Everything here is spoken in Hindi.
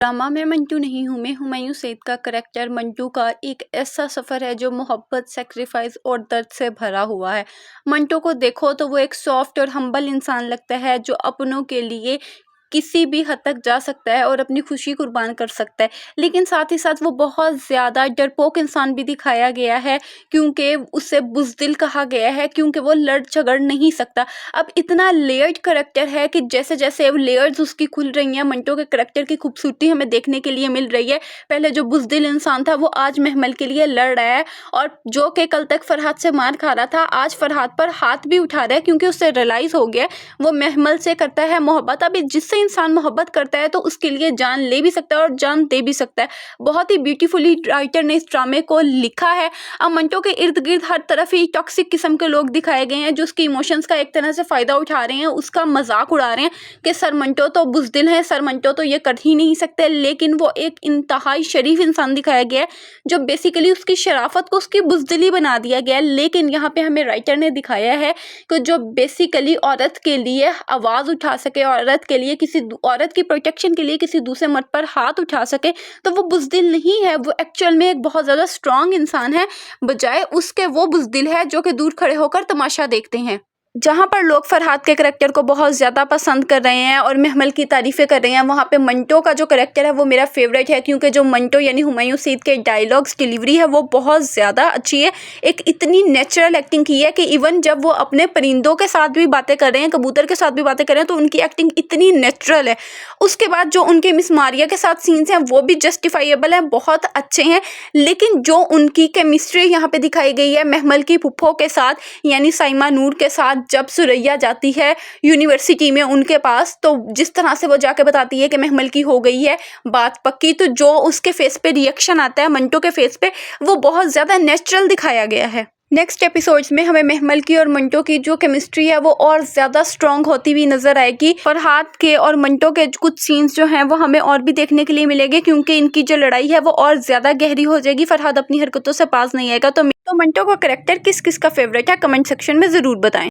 ड्रामा में मंटू नहीं हूँ मैं, हुमायूं सईद का करैक्टर मंटू का एक ऐसा सफ़र है जो मोहब्बत, सेक्रीफाइस और दर्द से भरा हुआ है। मंटू को देखो तो वो एक सॉफ्ट और हम्बल इंसान लगता है जो अपनों के लिए किसी भी हद तक जा सकता है और अपनी खुशी कुर्बान कर सकता है। लेकिन साथ ही साथ वो बहुत ज़्यादा डरपोक इंसान भी दिखाया गया है, क्योंकि उसे बुज़दिल कहा गया है, क्योंकि वो लड़ झगड़ नहीं सकता। अब इतना लेयर्ड करैक्टर है कि जैसे जैसे अब लेयर्स उसकी खुल रही हैं, मंटो के करैक्टर की खूबसूरती हमें देखने के लिए मिल रही है। पहले जो बुज़दिल इंसान था वो आज महमल के लिए लड़ रहा है, और जो कि कल तक फरहाद से मार खा रहा था आज फरहाद पर हाथ भी उठा रहा है, क्योंकि उसे रियलाइज़ हो गया वो महमल से करता है मोहब्बत। अब जिससे इंसान मोहब्बत करता है तो उसके लिए जान ले भी सकता है और जान दे भी सकता है। बहुत ही ब्यूटीफुली राइटर ने इस ड्रामे को लिखा है। अब मंटो के इर्द गिर्द हर तरफ ही टॉक्सिक किस्म के लोग दिखाए गए हैं जो उसके इमोशंस का एक तरह से फ़ायदा उठा रहे हैं, उसका मजाक उड़ा रहे हैं कि सर मंटो तो बुज़दिल है, सर मंटो तो ये कर ही नहीं सकते। लेकिन वो एक इंतहाई शरीफ इंसान दिखाया गया है जो बेसिकली उसकी शराफत को उसकी बुज़दिली बना दिया गया है। लेकिन यहाँ पे हमें राइटर ने दिखाया है कि जो बेसिकली औरत के लिए आवाज़ उठा सके, औरत के लिए औरत की प्रोटेक्शन के लिए किसी दूसरे मर्द पर हाथ उठा सके, तो वो बुज़दिल नहीं है, वो एक्चुअल में एक बहुत ज़्यादा स्ट्रॉन्ग इंसान है। बजाय उसके वो बुज़दिल है जो कि दूर खड़े होकर तमाशा देखते हैं। जहाँ पर लोग फरहाद के करैक्टर को बहुत ज़्यादा पसंद कर रहे हैं और महमल की तारीफ़ें कर रहे हैं, वहाँ पे मंटो का जो करैक्टर है वो मेरा फेवरेट है, क्योंकि जो मंटो यानी हुमायूं सईद के डायलॉग्स डिलीवरी है वो बहुत ज़्यादा अच्छी है। एक इतनी नेचुरल एक्टिंग की है कि इवन जब वो अपने परिंदों के साथ भी बातें कर रहे हैं, कबूतर के साथ भी बातें कर रहे हैं, तो उनकी एक्टिंग इतनी नेचुरल है। उसके बाद जो उनके मिस मारिया के साथ सीन्स हैं वो भी जस्टिफाइएबल हैं, बहुत अच्छे हैं। लेकिन जो उनकी केमिस्ट्री यहाँ पे दिखाई गई है महमल की फुफ्फो के साथ यानी साइमा नूर के साथ, जब सुरैया जाती है यूनिवर्सिटी में उनके पास, तो जिस तरह से वो जाके बताती है कि महमल की हो गई है बात पक्की, तो जो उसके फेस पे रिएक्शन आता है मंटो के फेस पे, वो बहुत ज़्यादा नेचुरल दिखाया गया है। नेक्स्ट एपिसोड्स में हमें महमल की और मंटो की जो केमिस्ट्री है वो और ज़्यादा स्ट्रॉन्ग होती हुई नज़र आएगी। फरहाद के और मंटो के कुछ सीन्स जो हैं वो हमें और भी देखने के लिए मिलेंगे, क्योंकि इनकी जो लड़ाई है वो और ज़्यादा गहरी हो जाएगी। फरहाद अपनी हरकतों से पास नहीं आएगा। तो मंटो का करैक्टर किस किस का फेवरेट है कमेंट सेक्शन में ज़रूर बताएं।